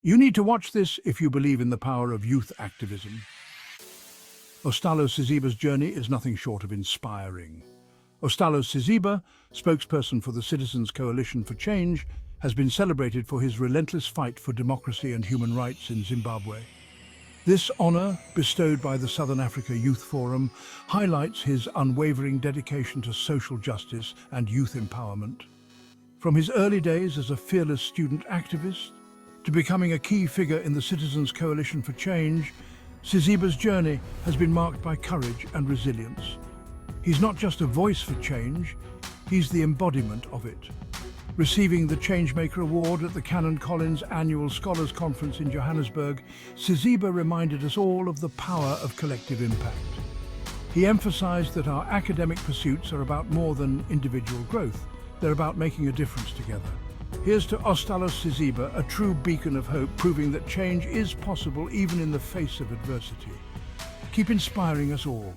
You need to watch this if you believe in the power of youth activism. Ostallos' journey is nothing short of inspiring. Ostallos, spokesperson for the Citizens Coalition for Change, has been celebrated for his relentless fight for democracy and human rights in Zimbabwe. This honor, bestowed by the Southern Africa Youth Forum, highlights his unwavering dedication to social justice and youth empowerment. From his early days as a fearless student activist to becoming a key figure in the Citizens Coalition for Change, Sabc's journey has been marked by courage and resilience. He's not just a voice for change, he's the embodiment of it. Receiving the Changemaker Award at the Canon Collins Annual Scholars Conference in Johannesburg, Sabc reminded us all of the power of collective impact. He emphasized that our academic pursuits are about more than individual growth, they're about making a difference together. Here's to Ostallos, a true beacon of hope, proving that change is possible even in the face of adversity. Keep inspiring us all.